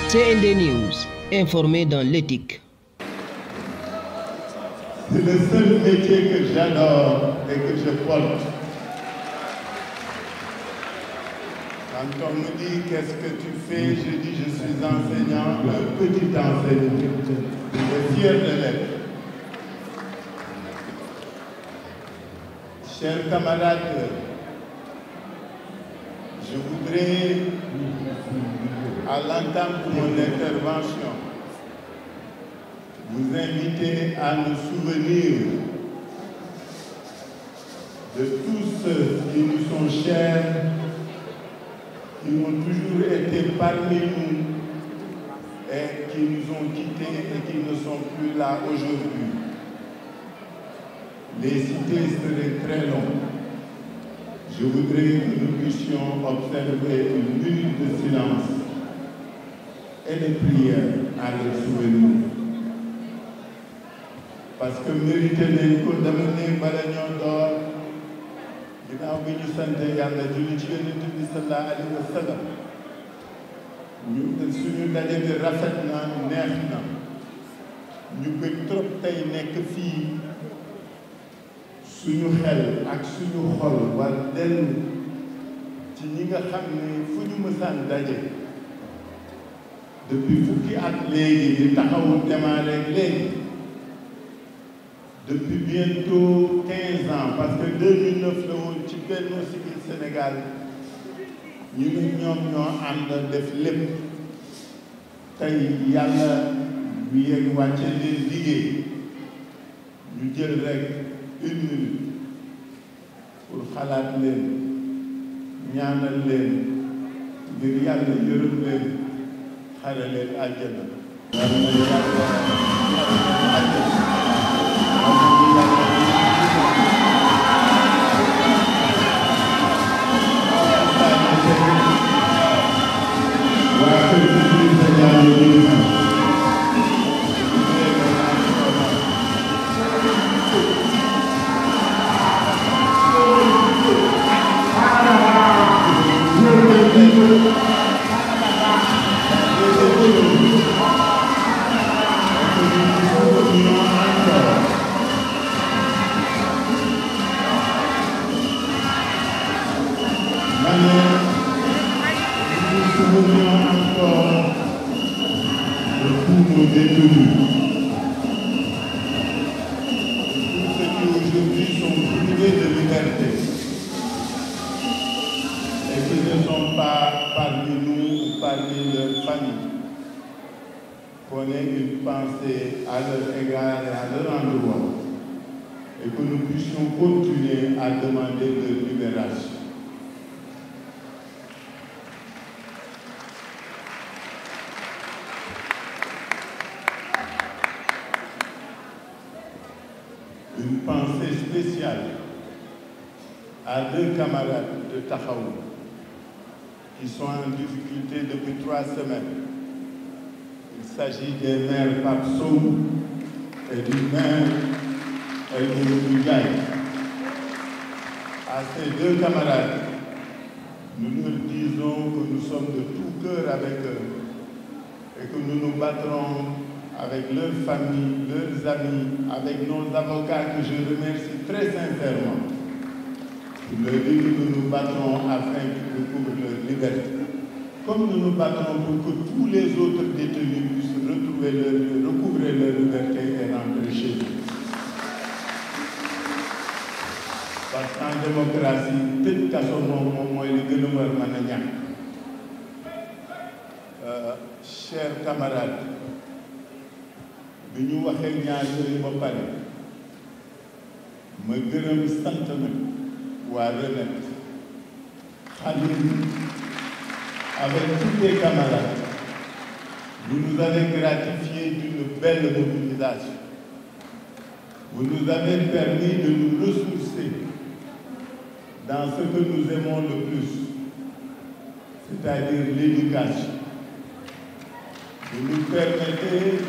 CND News, informé dans l'éthique. C'est le seul métier que j'adore et que je porte. Quand on me dit qu'est-ce que tu fais, je dis je suis enseignant, un petit enseignant. Je suis fier de l'être. Chers camarades, je voudrais, à l'entame de mon intervention, vous inviter à nous souvenir de tous ceux qui nous sont chers, qui ont toujours été parmi nous et qui nous ont quittés et qui ne sont plus là aujourd'hui. Les cités seraient très longues. Je voudrais que nous puissions observer une minute de silence et de prière à leur souvenir. Parce que mérité nañ ko dama ne bala ñoo door ginnaaw bi ñu sant yàlla julli ci Yonent bi sallallahu alayhi wa sallam ñu suñu daje bi rafet na neex na ñu bëgg trop tey nekk fii suñu xel ak suñu xol war dellu ci ñi nga xam ne fu ñu mësaan daje depuis fukki at léegi di taxawu démarrer léegi depuis bientôt 15 ans parce que 2009 la woon ci Benno Siggil Sénégal ñu ne ñoom ñoo ànd def lépp tey yàlla bi yegg wàcce leen liggéey ñu jël rek une minute pour xalaat leen ñaanal leen ngir yàlla yërëm leen xare leen àjjana Une pensée spéciale à deux camarades de Taxawu qui sont en difficulté depuis 3 semaines. Il s'agit des maires Pape Sow et du maire El Ndiaye. À ces deux camarades, nous leur disons que nous sommes de tout cœur avec eux et que nous nous battrons avec leurs familles, leurs amis, avec nos avocats que je remercie très sincèrement. Je leur dis que nous nous battrons afin qu'ils retrouvent leur liberté. Comme nous nous battrons pour que tous les autres détenus puissent recouvrer leur liberté et rentrer chez eux. Parce qu'en démocratie, tëj kaso moom mooy li gën a war mën a ñàkk. Chers camarades, bi ñu waxee ñaar yooyu ba pare ma gërëm sant nag waa RENET Khalil avec tous les camarades vous nous avez gratifié d'une belle mobilisation. Vous nous avez permis de nous ressourcer dans ce que nous aimons le plus, c'est-à-dire l'éducation. Vous nous permettez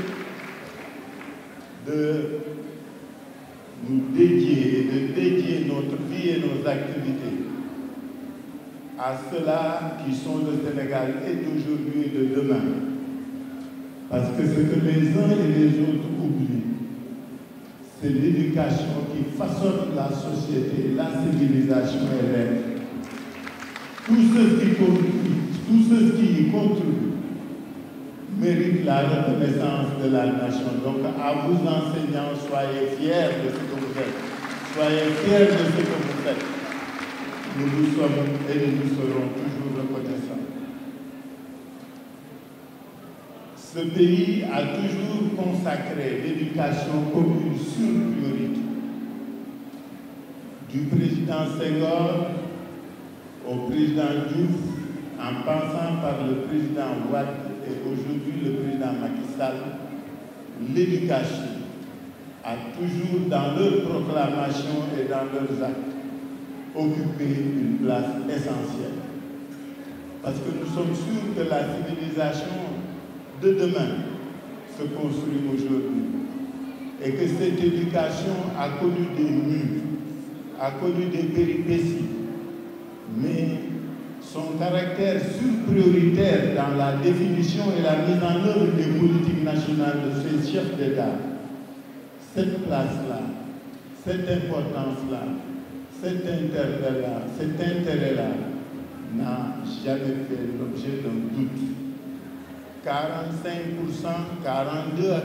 de nous dédier et de dédier notre vie et nos activités à ceux-là qui sont le Sénégal et d'aujourd'hui et de demain. Parce que ce que les uns et les autres oublient, c'est l'éducation qui façonne la société, la civilisation et l'être. Tous ceux qui y contribuent méritent la reconnaissance de la nation. Donc, à vous enseignants, soyez fiers de ce que vous faites. Soyez fiers de ce que vous faites. Nous vous sommes et nous vous serons toujours reconnaissants. Ce pays a toujours consacré l'éducation comme une surpriorité. Du président Senghor au président Diouf, en passant par le président Wade et aujourd'hui le président Macky Sall, l'éducation a toujours, dans leurs proclamations et dans leurs actes, occupé une place essentielle. Parce que nous sommes sûrs que la civilisation de demain se construit aujourd'hui. Et que cette éducation a connu des murs, a connu des péripéties, mais son caractère surprioritaire dans la définition et la mise en œuvre des politiques nationales de ses chefs d'État, cette place-là, cette importance-là, cet intérêt-là n'a jamais fait l'objet d'un doute. 45%, 42 à 45%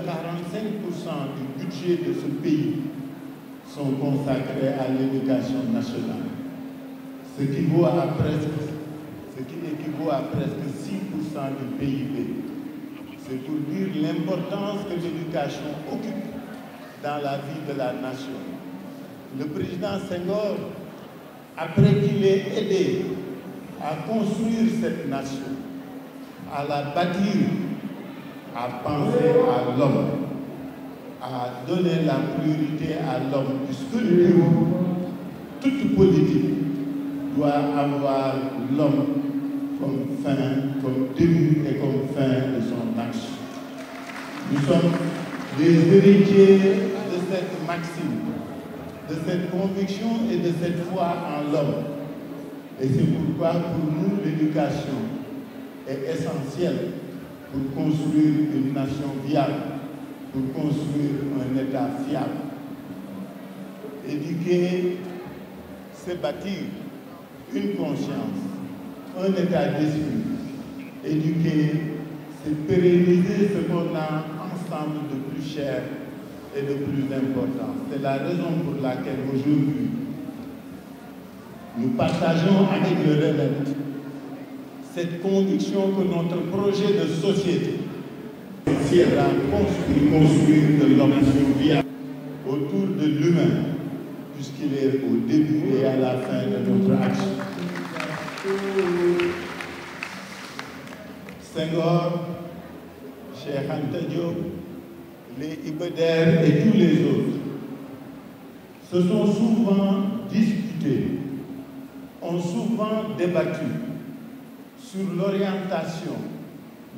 du budget de ce pays sont consacrés à l'éducation nationale. Ce qui équivaut à presque 6% du PIB. C'est pour dire l'importance que l'éducation occupe dans la vie de la nation. Le président Senghor, après qu'il ait aidé à construire cette nation, à la bâtir, à penser à l'homme, à donner la priorité à l'homme, puisque toute politique doit avoir l'homme comme fin, comme début et comme fin de son action. Nous sommes les héritiers de cette maxime, de cette conviction et de cette foi en l'homme. Et c'est pourquoi pour nous l'éducation est essentielle pour construire une nation viable, pour construire un État fiable. Éduquer, c'est bâtir une conscience, un état d'esprit. Éduquer, c'est pérenniser ce qu'on a ensemble de plus cher et de plus important. C'est la raison pour laquelle aujourd'hui, nous partageons avec le RENET cette conviction que notre projet de société sera construire de l'homme viable autour de l'humain, puisqu'il est au début et à la fin de notre action. Senghor, Cheikh Anta Diop, les Iba Der et tous les autres se sont souvent disputés, ont souvent débattu sur l'orientation,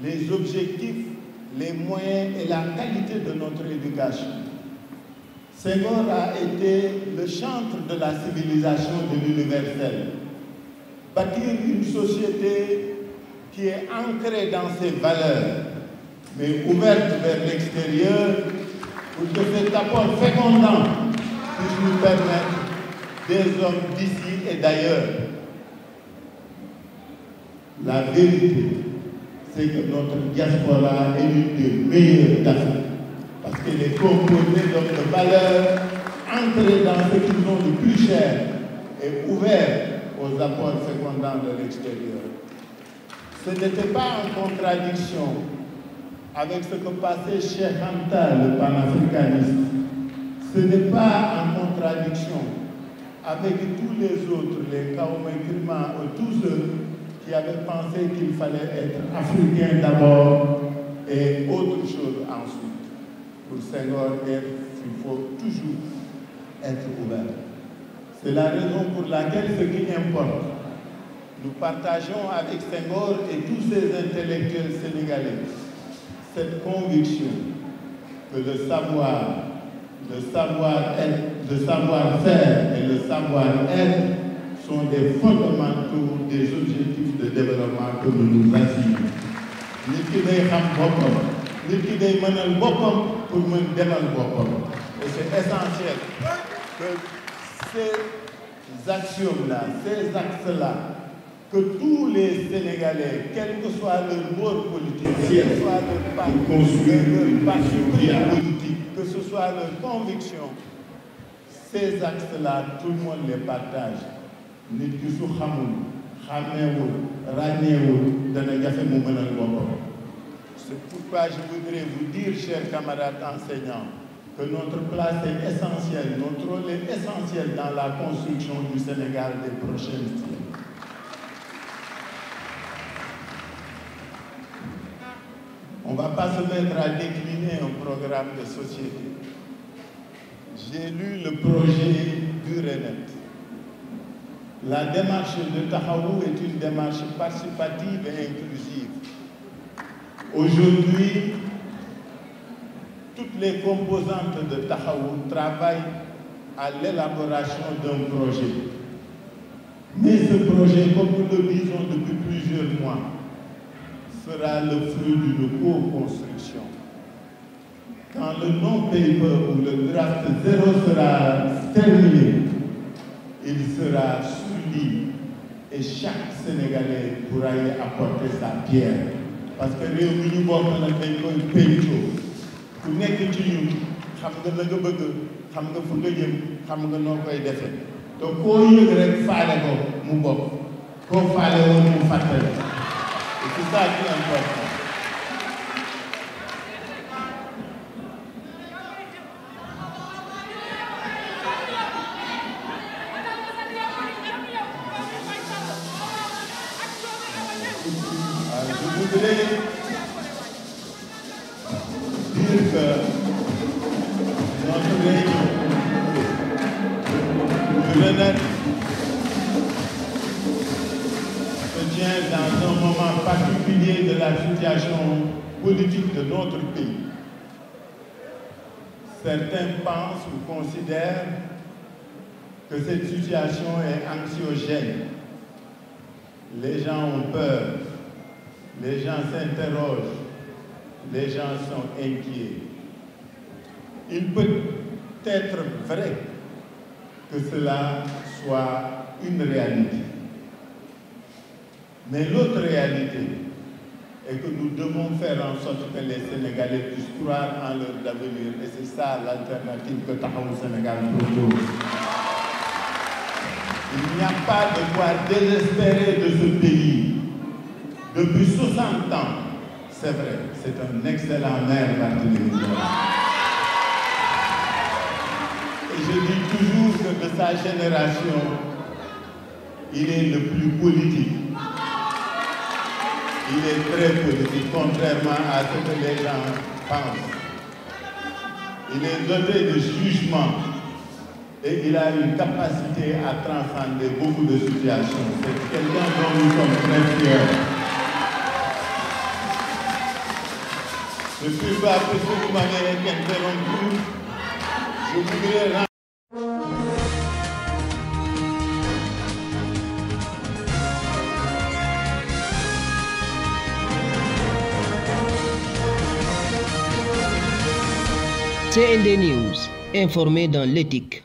les objectifs, les moyens et la qualité de notre éducation. Senghor a été le chantre de la civilisation de l'universel. Bâtir une société qui est ancrée dans ses valeurs, mais ouverte vers l'extérieur, pour que cet apport fécondant puisse nous permettre des hommes d'ici et d'ailleurs. La vérité, c'est que notre diaspora est l'une des meilleures d'Afrique, parce qu'elle est composée d'hommes de valeurs, ancrés dans ce qu'ils ont de plus cher et ouverts aux apports fécondants de l'extérieur. Ce n'était pas en contradiction avec ce que passait Cheikh Anta, le panafricaniste. Ce n'est pas en contradiction avec tous les autres, les Kwame Nkrumah, tous ceux qui avaient pensé qu'il fallait être africain d'abord et autre chose ensuite. Pour Senghor, il faut toujours être ouvert. C'est la raison pour laquelle ce qui importe, nous partageons avec Senghor et tous ces intellectuels sénégalais cette conviction que le savoir-faire et le savoir-être sont des fondamentaux des objectifs de développement que nous nous assignons. Nit ki day xam boppam, nit ki day mënal boppam pour mën demal boppam. Et c'est essentiel que ces axiomes-là, ces axes-là, que tous les Sénégalais, quel que soit leur bord politique, quel que soit leur parti politique, que ce soit leur conviction, ces axes-là, tout le monde les partage. Nit ki su xamul, xàmmeewul, ràññeewul, dana jafe mu mënal boppam. C'est pourquoi je voudrais vous dire, chers camarades enseignants, que notre place est essentielle, notre rôle est essentiel dans la construction du Sénégal des prochaines années. On ne va pas se mettre à décliner un programme de société. J'ai lu le projet du RENET. La démarche de Taxawu est une démarche participative et inclusive. Aujourd'hui, toutes les composantes de Taxawu travaillent à l'élaboration d'un projet. Mais ce projet, comme nous le disons depuis plusieurs mois, sera le fruit d'une co-construction. Quand le non-paper ou le draft 0 sera terminé, il sera soumis et chaque Sénégalais pourra y apporter sa pierre. Parce que réew mi ñu bokk nag dañ koy pencoo ku nekk ci ñun xam nga la nga bëgg xam nga fu nga jëm xam nga noo koy defee te koo yëg rek faale ko mu bokk koo faale woon mu fàttali. Et c'est ça qui est important. Je voudrais dire que notre réunion du RENET se tient dans un moment particulier de la situation politique de notre pays. Certains pensent ou considèrent que cette situation est anxiogène. Les gens ont peur, les gens s'interrogent, les gens sont inquiets. Il peut être vrai que cela soit une réalité. Mais l'autre réalité est que nous devons faire en sorte que les Sénégalais puissent croire en leur avenir. Et c'est ça l'alternative que Taxawu Sénégal propose. Il n'y a pas de quoi désespérer de ce pays. Depuis 60 ans, c'est vrai, c'est un excellent maire, Barthélémy Dias. Et je dis toujours que de sa génération, il est le plus politique. Il est très politique, contrairement à ce que les gens pensent. Il est doté de jugement et il a une capacité à transcender beaucoup de situations. C'est quelqu'un dont nous sommes très fiers. Je suis pas plus que vous m'avez interrompu. Je voudrais CND News, informé dans l'éthique.